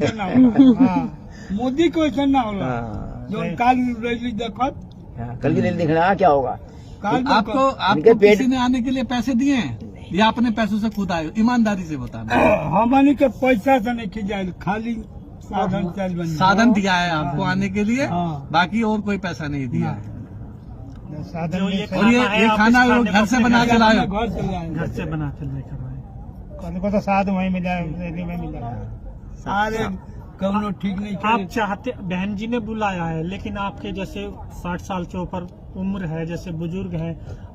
ना होला। हाँ, मोदी को ऐसा ना होला। जो काल रैली देखत, कल की रैली देखना क्या होगा। काल आपको किसी ने आने के लिए पैसे दिए हैं या अपने पैसों से खुद आए? ईमानदारी से बताना। हमनी के पैसा से नहीं खिंचाइल, खाली साधन चल बन साधन दिया है आपको आने के लिए, हाँ। बाकी और कोई पैसा नहीं दिया है। साधन और ये खाना वो घर से बना के लाए? घर से लाए, घर से बना के लेकर आए। कल को तो साध वहीं मिला, रैली में मिला। सारे कौनो ठीक नहीं आप चाहते, बहन जी ने बुलाया है, लेकिन आपके जैसे 60 साल के ऊपर उम्र है, जैसे बुजुर्ग है,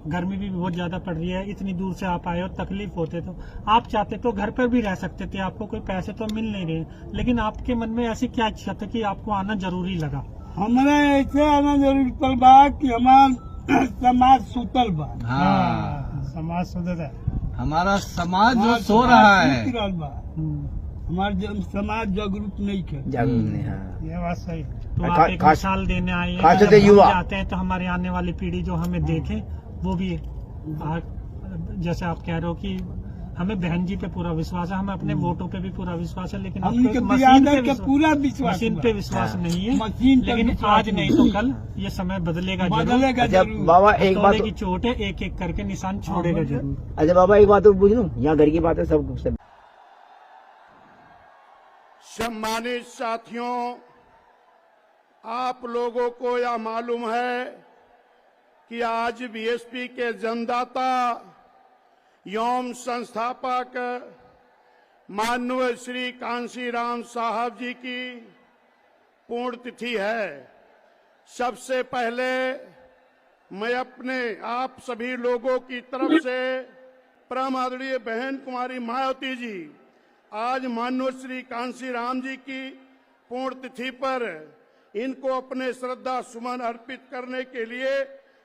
गर्मी भी बहुत ज्यादा पड़ रही है, इतनी दूर से आप आए और तकलीफ होते तो आप चाहते तो घर पर भी रह सकते थे, आपको कोई पैसे तो मिल नहीं रहे, लेकिन आपके मन में ऐसी क्या इच्छा थी कि आपको आना जरूरी लगा? हमारा ऐसे आना जरूरी पल बा कि हमार समाज सुतल बा। हाँ, समाज सुतल है, हमारा समाज जो सो रहा है, हमारा समाज जागरूक नहीं है। जागरूक नहीं, हाँ। ये बात सही। तो आप एक मिसाल देने आए खास हैं, करके युवा चाहते हैं तो हमारे आने वाली पीढ़ी जो हमें देखे वो भी जैसे आप कह रहे हो कि हमें बहन जी पे पूरा विश्वास है, हमें अपने वोटों पे भी पूरा विश्वास है, लेकिन हमने आपको के मशीन पे पूरा विश्वास, मशीन पे विश्वास नहीं है। मशीन पे लेकिन विश्वास आज नहीं तो कल ये समय बदलेगा जरूर। बदलेगा अच्छा जरूर। बाबा एक बात, की चोट है, एक एक करके निशान छोड़ेगा जरूर। अच्छा बाबा एक बात और पूछ लूं, यहाँ घर की बात है सब। सम्मानित साथियों, आप लोगों को यह मालूम है कि आज बीएसपी के जन्मदाता एवं संस्थापक माननीय श्री कांशीराम साहब जी की पुण्यतिथि है। सबसे पहले मैं अपने आप सभी लोगों की तरफ से परम आदरणीय बहन कुमारी मायावती जी, आज माननीय श्री कांशीराम जी की पुण्यतिथि पर इनको अपने श्रद्धा सुमन अर्पित करने के लिए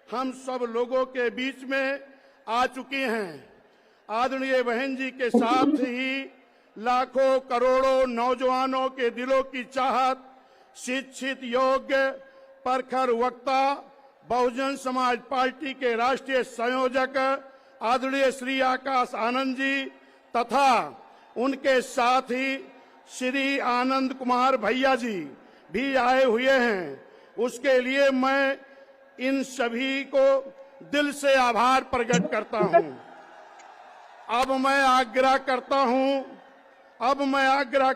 हम सब लोगों के बीच में आ चुके हैं। आदरणीय बहन जी के साथ ही लाखों करोड़ों नौजवानों के दिलों की चाहत, शिक्षित योग्य प्रखर वक्ता, बहुजन समाज पार्टी के राष्ट्रीय संयोजक आदरणीय श्री आकाश आनंद जी तथा उनके साथ ही श्री आनंद कुमार भैया जी भी आए हुए हैं। उसके लिए मैं इन सभी को दिल से आभार प्रकट करता हूं। अब मैं आग्रह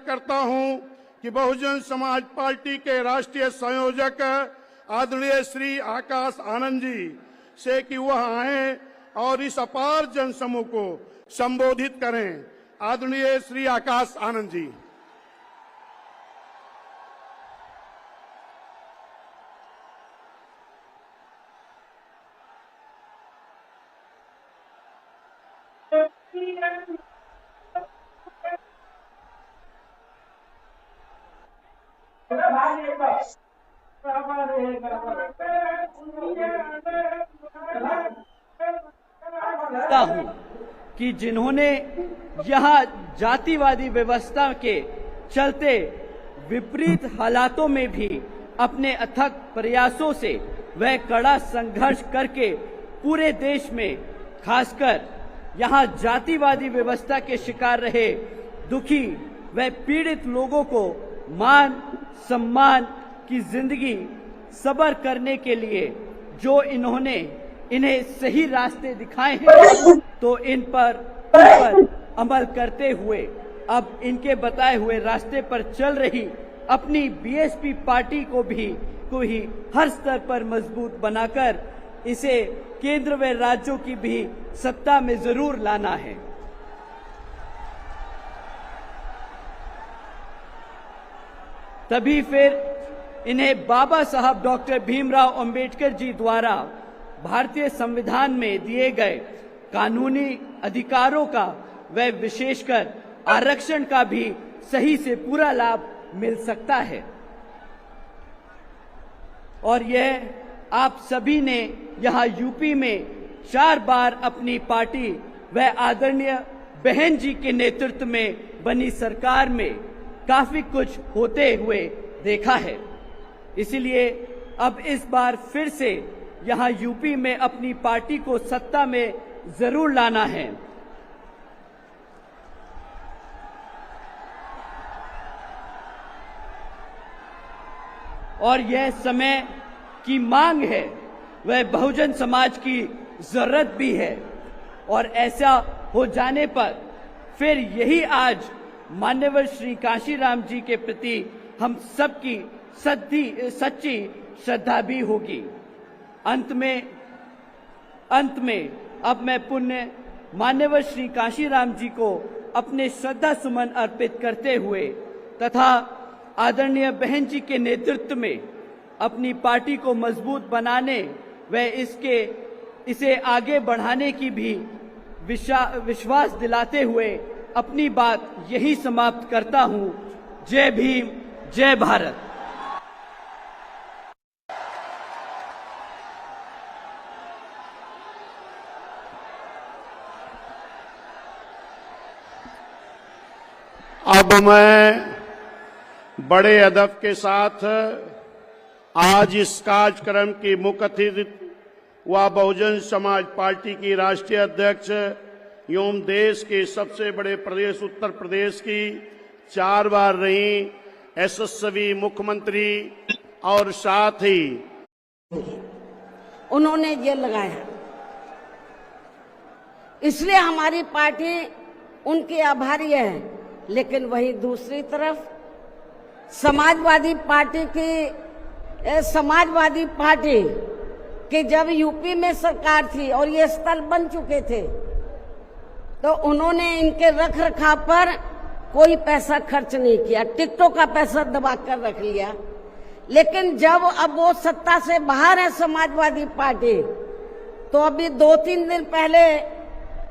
करता हूं कि बहुजन समाज पार्टी के राष्ट्रीय संयोजक आदरणीय श्री आकाश आनंद जी से कि वह आए और इस अपार जनसमूह को संबोधित करें। आदरणीय श्री आकाश आनंद जी। हूं कि जिन्होंने यहां जातिवादी व्यवस्था के चलते विपरीत हालातों में भी अपने अथक प्रयासों से वह कड़ा संघर्ष करके पूरे देश में खासकर यहां जातिवादी व्यवस्था के शिकार रहे दुखी व पीड़ित लोगों को मान सम्मान की जिंदगी सबर करने के लिए जो इन्होंने इन्हें सही रास्ते दिखाए हैं, तो इन पर अमल करते हुए अब इनके बताए हुए रास्ते पर चल रही अपनी बीएसपी पार्टी को ही हर स्तर पर मजबूत बनाकर इसे केंद्र व राज्यों की भी सत्ता में जरूर लाना है। तभी फिर इन्हें बाबा साहब डॉक्टर भीमराव अंबेडकर जी द्वारा भारतीय संविधान में दिए गए कानूनी अधिकारों का व विशेषकर आरक्षण का भी सही से पूरा लाभ मिल सकता है। और यह आप सभी ने यहाँ यूपी में 4 बार अपनी पार्टी व आदरणीय बहन जी के नेतृत्व में बनी सरकार में काफी कुछ होते हुए देखा है। इसलिए अब इस बार फिर से यहाँ यूपी में अपनी पार्टी को सत्ता में जरूर लाना है। और यह समय की मांग है, वह बहुजन समाज की जरूरत भी है। और ऐसा हो जाने पर फिर यही आज मान्यवर श्री कांशीराम जी के प्रति हम सबकी सच्ची श्रद्धा भी होगी। अंत में अब मैं पुण्य मान्यवर श्री कांशीराम जी को अपने श्रद्धा सुमन अर्पित करते हुए तथा आदरणीय बहन जी के नेतृत्व में अपनी पार्टी को मजबूत बनाने व इसे आगे बढ़ाने की भी विश्वास दिलाते हुए अपनी बात यही समाप्त करता हूं। जय भीम, जय भारत। अब मैं बड़े अदब के साथ आज इस कार्यक्रम की मुख्य अतिथि व बहुजन समाज पार्टी की राष्ट्रीय अध्यक्ष एवं देश के सबसे बड़े प्रदेश उत्तर प्रदेश की 4 बार रही यशस्वी मुख्यमंत्री और साथ ही उन्होंने ये लगाया, इसलिए हमारी पार्टी उनकी आभारी है। लेकिन वहीं दूसरी तरफ समाजवादी पार्टी कि जब यूपी में सरकार थी और ये स्थल बन चुके थे तो उन्होंने इनके रख रखाव पर कोई पैसा खर्च नहीं किया, टिकटों का पैसा दबा कर रख लिया। लेकिन जब अब वो सत्ता से बाहर है समाजवादी पार्टी, तो अभी 2-3 दिन पहले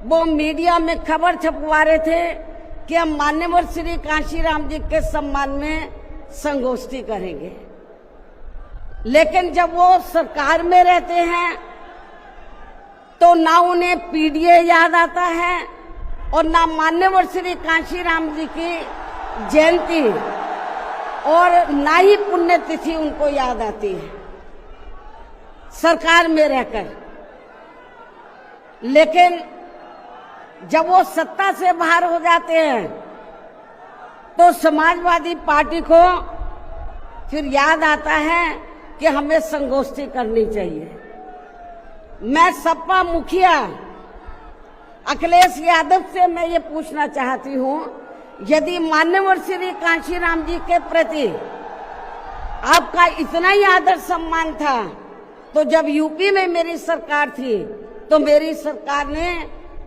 वो मीडिया में खबर छपवा रहे थे कि हम मान्यवर श्री कांशीराम जी के सम्मान में संगोष्ठी करेंगे। लेकिन जब वो सरकार में रहते हैं तो ना उन्हें पीडीए याद आता है और ना मान्यवर श्री कांशीराम जी की जयंती और ना ही पुण्यतिथि उनको याद आती है सरकार में रहकर। लेकिन जब वो सत्ता से बाहर हो जाते हैं तो समाजवादी पार्टी को फिर याद आता है कि हमें संगोष्ठी करनी चाहिए। मैं सपा मुखिया अखिलेश यादव से मैं ये पूछना चाहती हूँ, यदि मान्यवर श्री कांशीराम जी के प्रति आपका इतना ही आदर सम्मान था तो जब यूपी में मेरी सरकार थी तो मेरी सरकार ने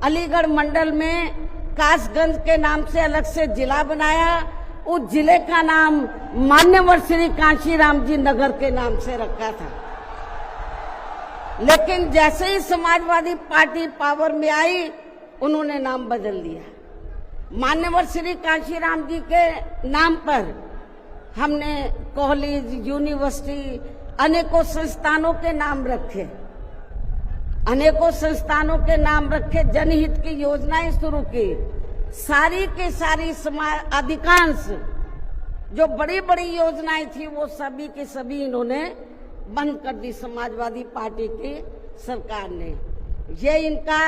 अलीगढ़ मंडल में कासगंज के नाम से अलग से जिला बनाया, उस जिले का नाम मान्यवर श्री कांशीराम जी नगर के नाम से रखा था। लेकिन जैसे ही समाजवादी पार्टी पावर में आई उन्होंने नाम बदल दिया। मान्यवर श्री कांशीराम जी के नाम पर हमने कॉलेज, यूनिवर्सिटी, अनेकों संस्थानों के नाम रखे, अनेकों संस्थानों के नाम रखे, जनहित की योजनाएं शुरू की। सारी के सारी अधिकांश जो बड़ी बड़ी योजनाएं थी वो सभी के सभी इन्होंने बंद कर दी समाजवादी पार्टी की सरकार ने। ये इनका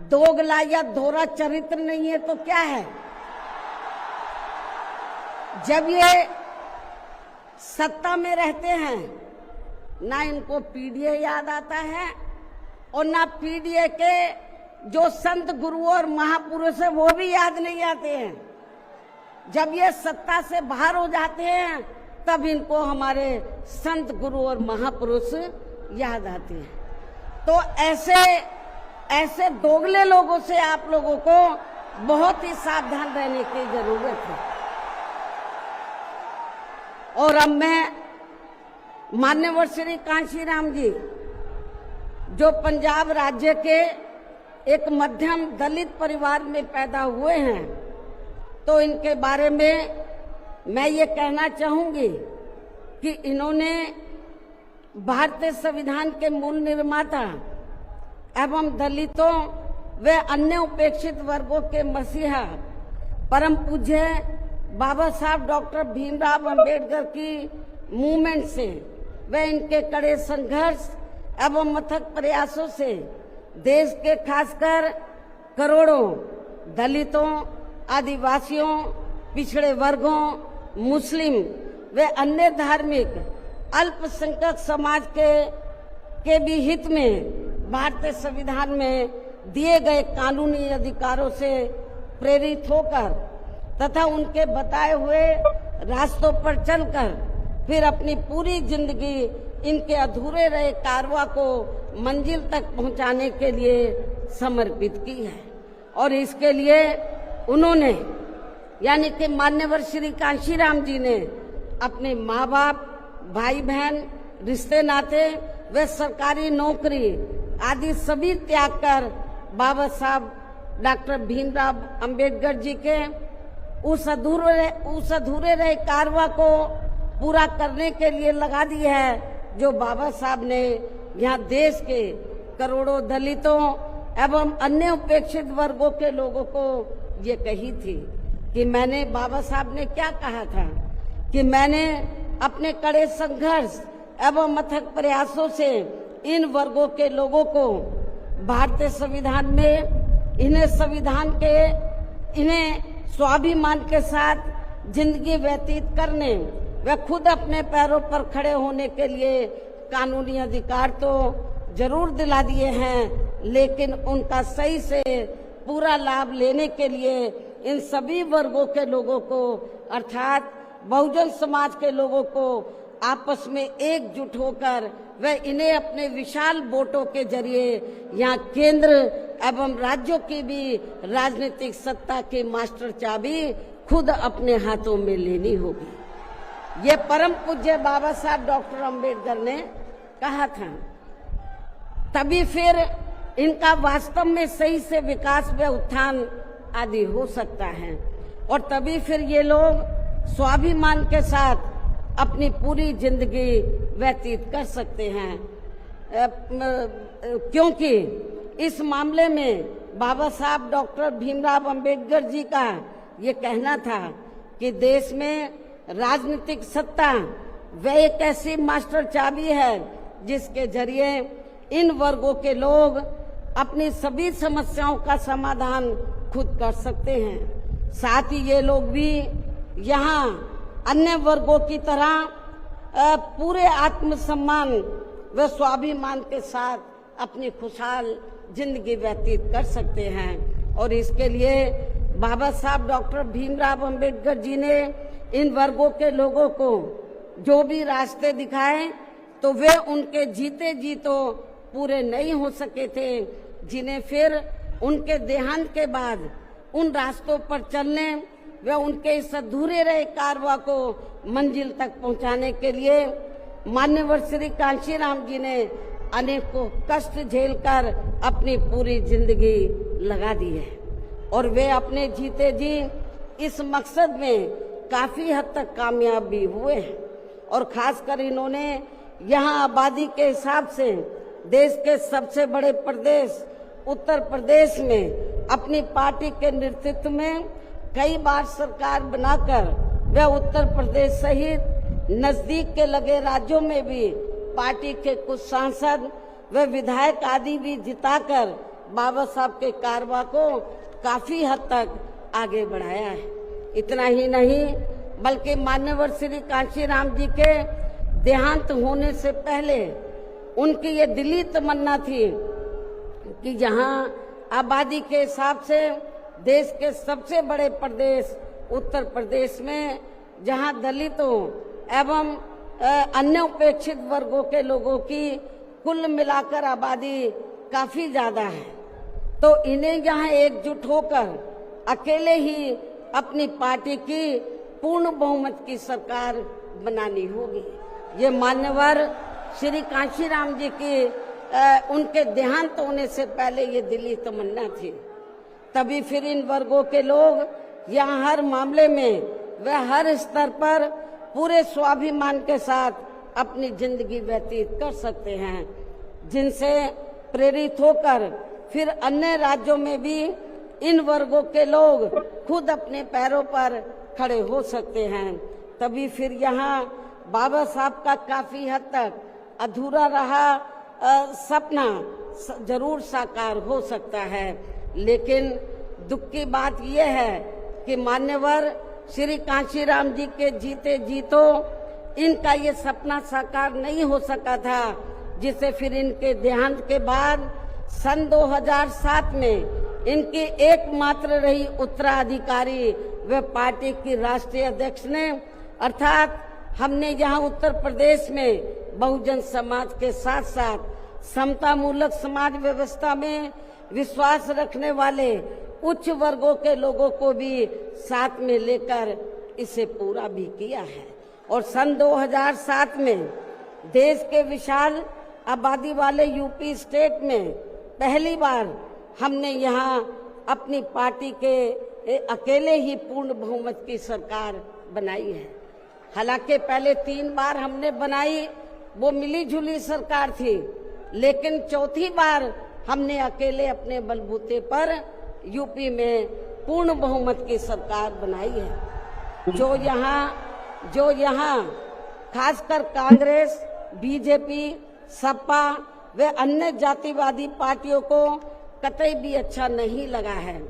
दोगला या दोहरा चरित्र नहीं है तो क्या है? जब ये सत्ता में रहते हैं ना इनको पीडीए याद आता है और ना पीडीए के जो संत गुरु और महापुरुष है वो भी याद नहीं आते हैं। जब ये सत्ता से बाहर हो जाते हैं तब इनको हमारे संत गुरु और महापुरुष याद आते हैं। तो ऐसे दोगले लोगों से आप लोगों को बहुत ही सावधान रहने की जरूरत है। और अब मैं मान्यवर श्री कांशीराम जी जो पंजाब राज्य के एक मध्यम दलित परिवार में पैदा हुए हैं तो इनके बारे में मैं ये कहना चाहूंगी कि इन्होंने भारतीय संविधान के मूल निर्माता एवं दलितों व अन्य उपेक्षित वर्गों के मसीहा परम पूज्य बाबा साहब डॉक्टर भीमराव अंबेडकर की मूवमेंट से व इनके कड़े संघर्ष एवं अथक प्रयासों से देश के खासकर करोड़ों दलितों, आदिवासियों, पिछड़े वर्गों, मुस्लिम व अन्य धार्मिक अल्पसंख्यक समाज के भी हित में भारतीय संविधान में दिए गए कानूनी अधिकारों से प्रेरित होकर तथा उनके बताए हुए रास्तों पर चलकर फिर अपनी पूरी जिंदगी इनके अधूरे रहे कारवां को मंजिल तक पहुंचाने के लिए समर्पित की है। और इसके लिए उन्होंने यानी कि मान्यवर श्री कांशीराम जी ने अपने माँ बाप, भाई बहन, रिश्ते नाते व सरकारी नौकरी आदि सभी त्याग कर बाबा साहब डॉक्टर भीमराव अंबेडकर जी के उस अधूरे रहे कारवां को पूरा करने के लिए लगा दी है, जो बाबा साहब ने यहाँ देश के करोड़ों दलितों एवं अन्य उपेक्षित वर्गों के लोगों को ये कही थी कि मैंने, बाबा साहब ने क्या कहा था कि मैंने अपने कड़े संघर्ष एवं अथक प्रयासों से इन वर्गों के लोगों को भारतीय संविधान में इन्हें स्वाभिमान के साथ जिंदगी व्यतीत करने व खुद अपने पैरों पर खड़े होने के लिए कानूनी अधिकार तो जरूर दिला दिए हैं, लेकिन उनका सही से पूरा लाभ लेने के लिए इन सभी वर्गों के लोगों को अर्थात बहुजन समाज के लोगों को आपस में एकजुट होकर व इन्हें अपने विशाल वोटों के जरिए यहाँ केंद्र एवं राज्यों की भी राजनीतिक सत्ता की मास्टर चाबी खुद अपने हाथों में लेनी होगी। ये परम पूज्य बाबा साहब डॉक्टर अंबेडकर ने कहा था। तभी फिर इनका वास्तव में सही से विकास व उत्थान आदि हो सकता है और तभी फिर ये लोग स्वाभिमान के साथ अपनी पूरी जिंदगी व्यतीत कर सकते हैं, क्योंकि इस मामले में बाबा साहब डॉक्टर भीमराव अंबेडकर जी का ये कहना था कि देश में राजनीतिक सत्ता वह एक ऐसी मास्टर चाबी है जिसके जरिए इन वर्गों के लोग अपनी सभी समस्याओं का समाधान खुद कर सकते हैं। साथ ही ये लोग भी यहाँ अन्य वर्गों की तरह पूरे आत्मसम्मान व स्वाभिमान के साथ अपनी खुशहाल जिंदगी व्यतीत कर सकते हैं। और इसके लिए बाबा साहब डॉक्टर भीमराव अंबेडकर जी ने इन वर्गों के लोगों को जो भी रास्ते दिखाए तो वे उनके जीते जी तो पूरे नहीं हो सके थे, जिन्हें फिर उनके देहांत के बाद उन रास्तों पर चलने व उनके इस अधूरे रहे कारवां को मंजिल तक पहुंचाने के लिए मान्यवर श्री कांशीराम जी ने अनेकों कष्ट झेलकर अपनी पूरी जिंदगी लगा दी है और वे अपने जीते जी इस मकसद में काफी हद तक कामयाब भी हुए हैं। और खासकर इन्होंने यहाँ आबादी के हिसाब से देश के सबसे बड़े प्रदेश उत्तर प्रदेश में अपनी पार्टी के नेतृत्व में कई बार सरकार बनाकर वे उत्तर प्रदेश सहित नजदीक के लगे राज्यों में भी पार्टी के कुछ सांसद व विधायक आदि भी जिताकर बाबा साहब के कारवां को काफी हद तक आगे बढ़ाया है। इतना ही नहीं बल्कि मान्यवर श्री कांशीराम जी के देहांत होने से पहले उनकी ये दिली तमन्ना थी कि जहां आबादी के हिसाब से देश के सबसे बड़े प्रदेश उत्तर प्रदेश में जहां दलितों एवं अन्य उपेक्षित वर्गों के लोगों की कुल मिलाकर आबादी काफी ज्यादा है, तो इन्हें यहाँ एकजुट होकर अकेले ही अपनी पार्टी की पूर्ण बहुमत की सरकार बनानी होगी। ये मान्यवर श्री कांशीराम जी की उनके देहांत होने से पहले ये दिली तमन्ना थी। तभी फिर इन वर्गों के लोग यहाँ हर मामले में व हर स्तर पर पूरे स्वाभिमान के साथ अपनी जिंदगी व्यतीत कर सकते हैं, जिनसे प्रेरित होकर फिर अन्य राज्यों में भी इन वर्गों के लोग खुद अपने पैरों पर खड़े हो सकते हैं। तभी फिर यहाँ बाबा साहब का काफी हद तक अधूरा रहा सपना जरूर साकार हो सकता है। लेकिन दुख की बात यह है कि मान्यवर श्री कांशीराम जी के जीते जी तो इनका ये सपना साकार नहीं हो सका था, जिसे फिर इनके देहांत के बाद सन 2007 में इनकी एकमात्र रही उत्तराधिकारी व पार्टी की राष्ट्रीय अध्यक्ष ने, अर्थात हमने यहाँ उत्तर प्रदेश में बहुजन समाज के साथ साथ समता मूलक समाज व्यवस्था में विश्वास रखने वाले उच्च वर्गों के लोगों को भी साथ में लेकर इसे पूरा भी किया है। और सन 2007 में देश के विशाल आबादी वाले यूपी स्टेट में पहली बार हमने यहाँ अपनी पार्टी के अकेले ही पूर्ण बहुमत की सरकार बनाई है। हालांकि पहले 3 बार हमने बनाई, वो मिली जुली सरकार थी, लेकिन चौथी बार हमने अकेले अपने बलबूते पर यूपी में पूर्ण बहुमत की सरकार बनाई है। जो यहाँ खासकर कांग्रेस, बीजेपी, सपा व अन्य जातिवादी पार्टियों को कतई भी अच्छा नहीं लगा है,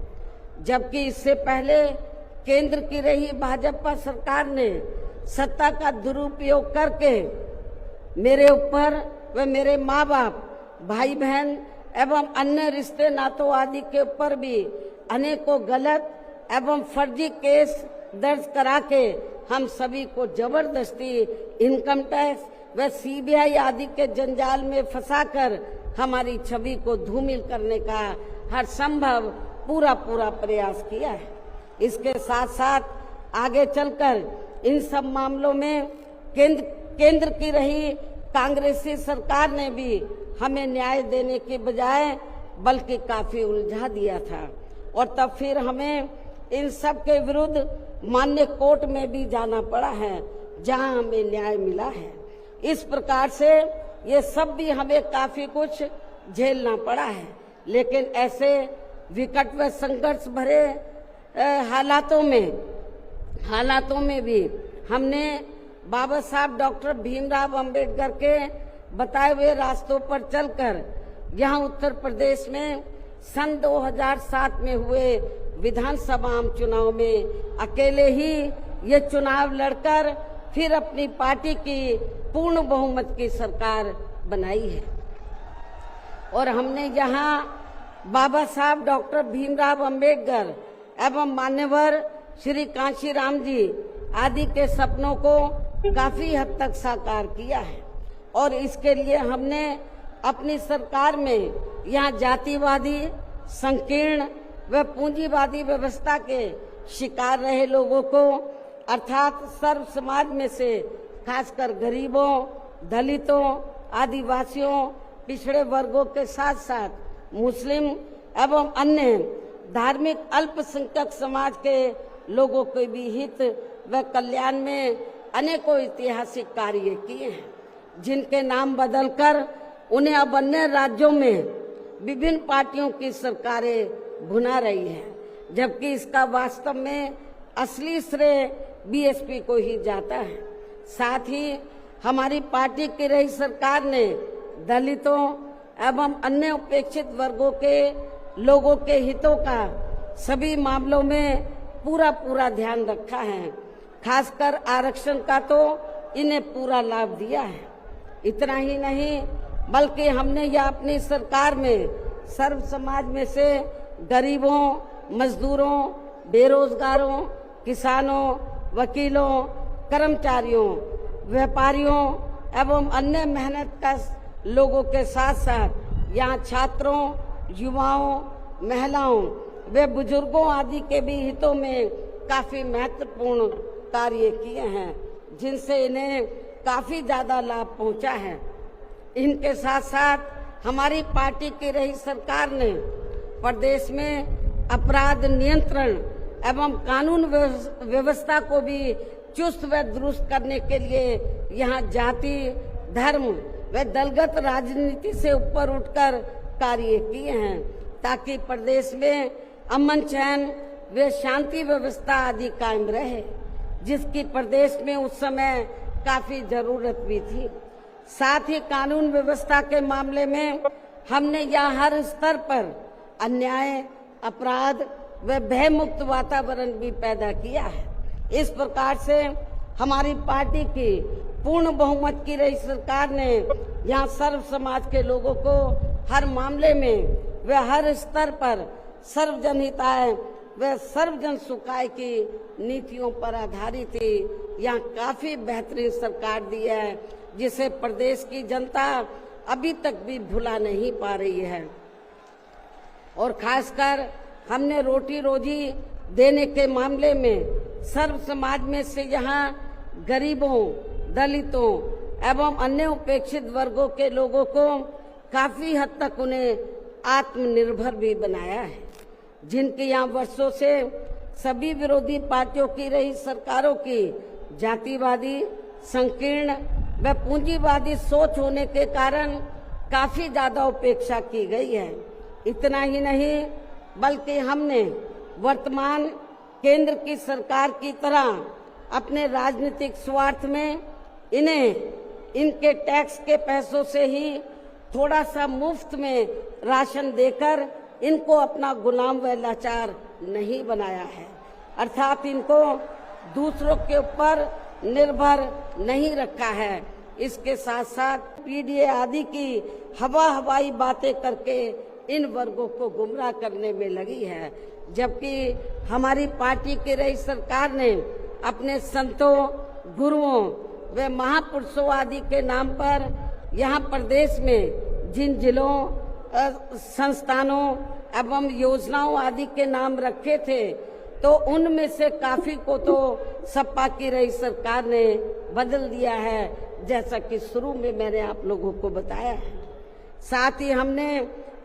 जबकि इससे पहले केंद्र की रही भाजपा सरकार ने सत्ता का दुरुपयोग करके मेरे ऊपर व मेरे माँ बाप, भाई बहन एवं अन्य रिश्ते नातों आदि के ऊपर भी अनेकों गलत एवं फर्जी केस दर्ज करा के हम सभी को जबरदस्ती इनकम टैक्स व सीबीआई आदि के जंजाल में फंसाकर हमारी छवि को धूमिल करने का हर संभव पूरा प्रयास किया है। इसके साथ साथ आगे चलकर इन सब मामलों में केंद्र की रही कांग्रेसी सरकार ने भी हमें न्याय देने के बजाय बल्कि काफी उलझा दिया था, और तब फिर हमें इन सब के विरुद्ध माननीय कोर्ट में भी जाना पड़ा है, जहां हमें न्याय मिला है। इस प्रकार से ये सब भी हमें काफी कुछ झेलना पड़ा है, लेकिन ऐसे विकट व संघर्ष भरे हालातों में भी हमने बाबा साहब डॉक्टर भीमराव अंबेडकर के बताए हुए रास्तों पर चलकर यहाँ उत्तर प्रदेश में सन 2007 में हुए विधानसभा चुनाव में अकेले ही ये चुनाव लड़कर फिर अपनी पार्टी की पूर्ण बहुमत की सरकार बनाई है। और हमने यहाँ बाबा साहब डॉक्टर भीमराव अंबेडकर एवं मान्यवर श्री कांशीराम जी आदि के सपनों को काफी हद तक साकार किया है, और इसके लिए हमने अपनी सरकार में यहाँ जातिवादी, संकीर्ण व पूंजीवादी व्यवस्था के शिकार रहे लोगों को, अर्थात सर्व समाज में से खासकर गरीबों, दलितों, आदिवासियों, पिछड़े वर्गों के साथ साथ मुस्लिम एवं अन्य धार्मिक अल्पसंख्यक समाज के लोगों के भी हित व कल्याण में अनेकों ऐतिहासिक कार्य किए हैं, जिनके नाम बदलकर उन्हें अब अन्य राज्यों में विभिन्न पार्टियों की सरकारें भुना रही हैं, जबकि इसका वास्तव में असली श्रेय बीएसपी को ही जाता है। साथ ही हमारी पार्टी की रही सरकार ने दलितों एवं अन्य उपेक्षित वर्गों के लोगों के हितों का सभी मामलों में पूरा ध्यान रखा है। खासकर आरक्षण का तो इन्हें पूरा लाभ दिया है। इतना ही नहीं, बल्कि हमने यह अपनी सरकार में सर्व समाज में से गरीबों, मजदूरों, बेरोजगारों, किसानों, वकीलों, कर्मचारियों, व्यापारियों एवं अन्य मेहनतकश लोगों के साथ साथ यहाँ छात्रों, युवाओं, महिलाओं व बुजुर्गों आदि के भी हितों में काफी महत्वपूर्ण कार्य किए हैं, जिनसे इन्हें काफी ज्यादा लाभ पहुंचा है। इनके साथ साथ हमारी पार्टी की रही सरकार ने प्रदेश में अपराध नियंत्रण एवं कानून व्यवस्था को भी चुस्त व दुरुस्त करने के लिए यहाँ जाति, धर्म व दलगत राजनीति से ऊपर उठकर कार्य किए हैं, ताकि प्रदेश में अमन चैन व शांति व्यवस्था आदि कायम रहे, जिसकी प्रदेश में उस समय काफी जरूरत भी थी। साथ ही कानून व्यवस्था के मामले में हमने यहाँ हर स्तर पर अन्याय, अपराध व भय मुक्त वातावरण भी पैदा किया है। इस प्रकार से हमारी पार्टी की पूर्ण बहुमत की रही सरकार ने यहाँ सर्व समाज के लोगों को हर मामले में व हर स्तर पर सर्वजन हिताय व सर्वजन सुखाय की नीतियों पर आधारित थी। यहाँ काफी बेहतरीन सरकार दी है जिसे प्रदेश की जनता अभी तक भी भुला नहीं पा रही है। और खासकर हमने रोटी रोजी देने के मामले में सर्व समाज में से यहाँ गरीबों, दलितों एवं अन्य उपेक्षित वर्गों के लोगों को काफी हद तक उन्हें आत्मनिर्भर भी बनाया है, जिनके यहाँ वर्षों से सभी विरोधी पार्टियों की रही सरकारों की जातिवादी, संकीर्ण व पूंजीवादी सोच होने के कारण काफी ज्यादा उपेक्षा की गई है। इतना ही नहीं बल्कि हमने वर्तमान केंद्र की सरकार की तरह अपने राजनीतिक स्वार्थ में इन्हें इनके टैक्स के पैसों से ही थोड़ा सा मुफ्त में राशन देकर इनको अपना गुलाम व लाचार नहीं बनाया है, अर्थात इनको दूसरों के ऊपर निर्भर नहीं रखा है। इसके साथ साथ पीडीए आदि की हवाई बातें करके इन वर्गों को गुमराह करने में लगी है, जबकि हमारी पार्टी की रही सरकार ने अपने संतों, गुरुओं व महापुरुषों आदि के नाम पर यहाँ प्रदेश में जिन जिलों, संस्थानों एवं योजनाओं आदि के नाम रखे थे तो उनमें से काफी को तो सपा की रही सरकार ने बदल दिया है, जैसा कि शुरू में मैंने आप लोगों को बताया है। साथ ही हमने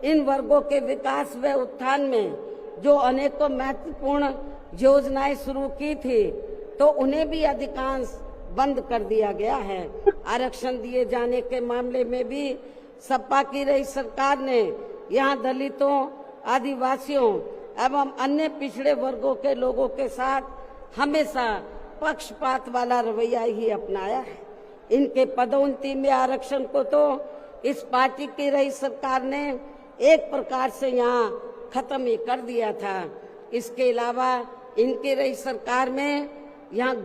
इन वर्गों के विकास व उत्थान में जो अनेकों महत्वपूर्ण योजनाएं शुरू की थी तो उन्हें भी अधिकांश बंद कर दिया गया है। आरक्षण दिए जाने के मामले में भी सपा की रही सरकार ने यहाँ दलितों, आदिवासियों एवं अन्य पिछड़े वर्गों के लोगों के साथ हमेशा पक्षपात वाला रवैया ही अपनाया है। इनके पदोन्नति में आरक्षण को तो इस पार्टी की रही सरकार ने एक प्रकार से यहाँ खत्म ही कर दिया था। इसके अलावा इनकी रही सरकार में यहाँ